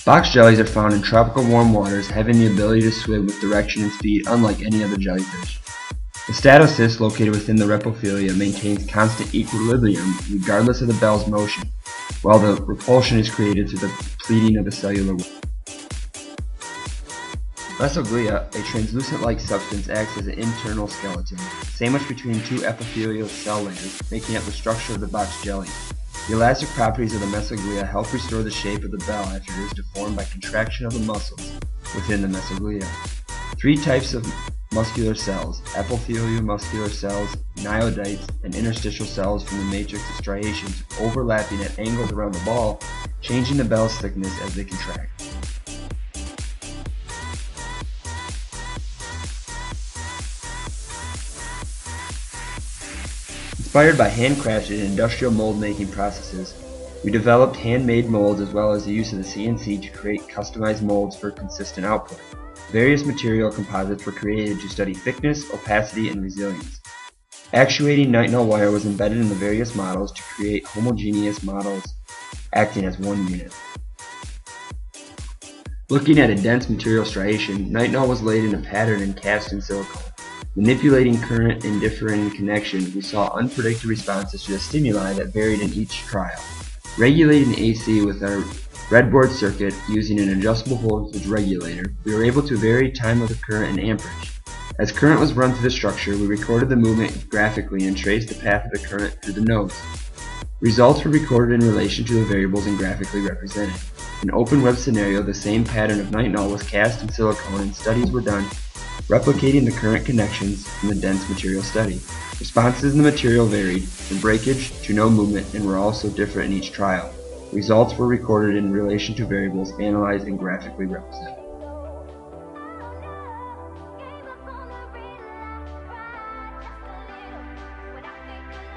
Box jellies are found in tropical warm waters, having the ability to swim with direction and speed unlike any other jellyfish. The statocyst located within the repophilia maintains constant equilibrium regardless of the bell's motion, while the repulsion is created through the pleating of the cellular wall. Mesoglia, a translucent-like substance, acts as an internal skeleton, sandwiched between two epithelial cell layers, making up the structure of the box jelly. The elastic properties of the mesoglia help restore the shape of the bell after it is deformed by contraction of the muscles within the mesoglia. Three types of muscular cells, epithelial muscular cells, niodytes, and interstitial cells from the matrix of striations, overlapping at angles around the ball, changing the bell's thickness as they contract. Inspired by handcrafted industrial mold-making processes, we developed handmade molds as well as the use of the CNC to create customized molds for consistent output. Various material composites were created to study thickness, opacity, and resilience. Actuating nitinol wire was embedded in the various models to create homogeneous models acting as one unit. Looking at a dense material striation, nitinol was laid in a pattern and cast in silicone. Manipulating current and differing connection, we saw unpredicted responses to the stimuli that varied in each trial. Regulating AC with our breadboard circuit using an adjustable voltage regulator, we were able to vary time of the current and amperage. As current was run through the structure, we recorded the movement graphically and traced the path of the current through the nodes. Results were recorded in relation to the variables and graphically represented. In an open web scenario, the same pattern of nitinol was cast in silicone and studies were done replicating the current connections in the dense material study. Responses in the material varied, from breakage to no movement, and were also different in each trial. Results were recorded in relation to variables analyzed and graphically represented.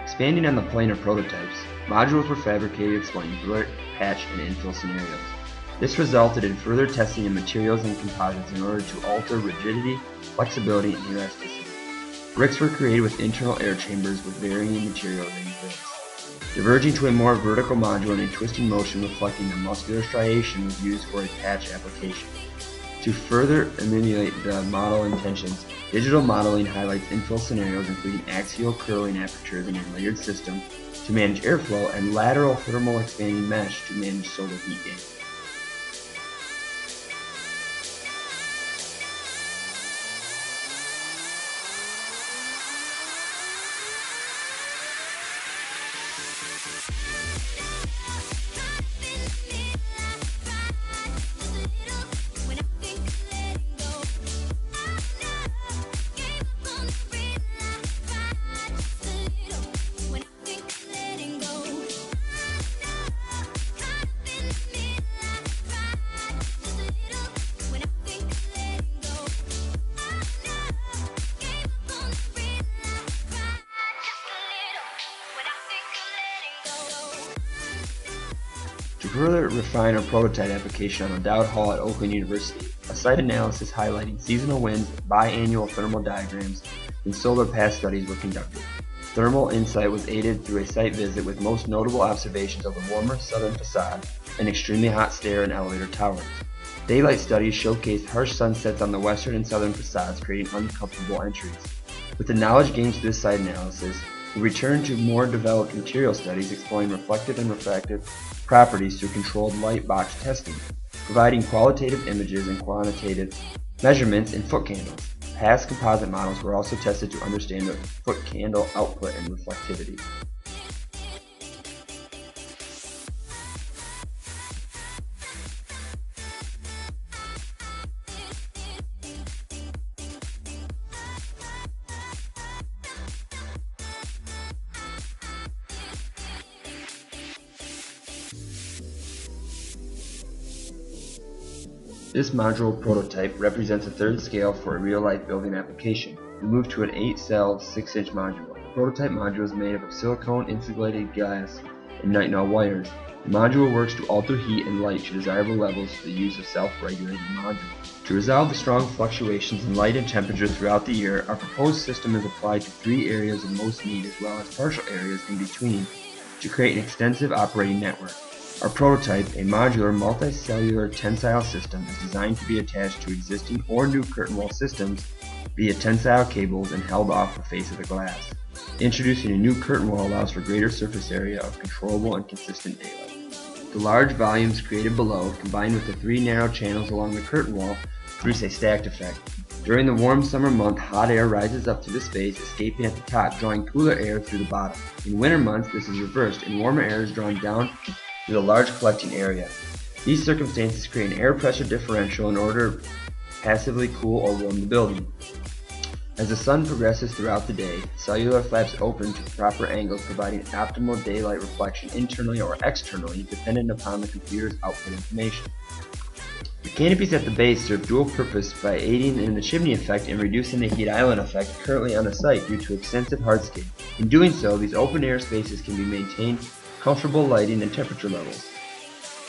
Expanding on the plane of prototypes, modules were fabricated exploring blurt, patch, and infill scenarios. This resulted in further testing of materials and composites in order to alter rigidity, flexibility, and elasticity. Bricks were created with internal air chambers with varying materials and fills. Diverging to a more vertical module and a twisting motion reflecting the muscular striation was used for a patch application. To further emulate the model intentions, digital modeling highlights infill scenarios including axial curling apertures in a layered system to manage airflow and lateral thermal expanding mesh to manage solar heat gain. To further refine our prototype application on the Dowd Hall at Oakland University, a site analysis highlighting seasonal winds, biannual thermal diagrams, and solar path studies were conducted. Thermal insight was aided through a site visit with most notable observations of the warmer southern facade and extremely hot stair and elevator towers. Daylight studies showcased harsh sunsets on the western and southern facades, creating uncomfortable entries. With the knowledge gained through this site analysis, we returned to more developed material studies exploring reflective and refractive properties through controlled light box testing, providing qualitative images and quantitative measurements in foot candles. Past composite models were also tested to understand the foot candle output and reflectivity. This module prototype represents a third scale for a real-life building application. We moved to an 8-cell, 6-inch module. The prototype module is made up of silicone, insulated glass, and nitinol wires. The module works to alter heat and light to desirable levels through the use of self-regulating modules. To resolve the strong fluctuations in light and temperature throughout the year, our proposed system is applied to 3 areas of most need as well as partial areas in between to create an extensive operating network. Our prototype, a modular multicellular tensile system, is designed to be attached to existing or new curtain wall systems via tensile cables and held off the face of the glass. Introducing a new curtain wall allows for greater surface area of controllable and consistent daylight. The large volumes created below, combined with the 3 narrow channels along the curtain wall, produce a stacked effect. During the warm summer month, hot air rises up to the space, escaping at the top, drawing cooler air through the bottom. In winter months, this is reversed, and warmer air is drawn down to the large collecting area. These circumstances create an air pressure differential in order to passively cool or warm the building. As the sun progresses throughout the day, cellular flaps open to proper angles, providing optimal daylight reflection internally or externally, dependent upon the computer's output information. The canopies at the base serve dual purpose by aiding in the chimney effect and reducing the heat island effect currently on the site due to extensive hardscape. In doing so, these open air spaces can be maintained comfortable lighting and temperature levels.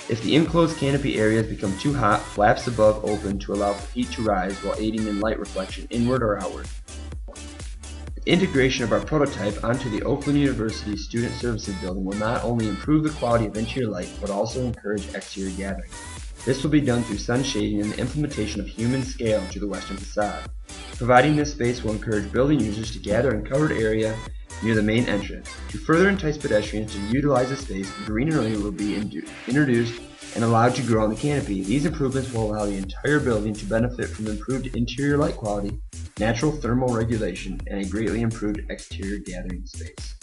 If the enclosed canopy areas become too hot, flaps above open to allow for heat to rise while aiding in light reflection inward or outward. The integration of our prototype onto the Oakland University Student Services Building will not only improve the quality of interior light, but also encourage exterior gathering. This will be done through sun shading and the implementation of human scale to the western facade. Providing this space will encourage building users to gather in covered area near the main entrance. To further entice pedestrians to utilize the space, greenery will be introduced and allowed to grow on the canopy. These improvements will allow the entire building to benefit from improved interior light quality, natural thermal regulation, and a greatly improved exterior gathering space.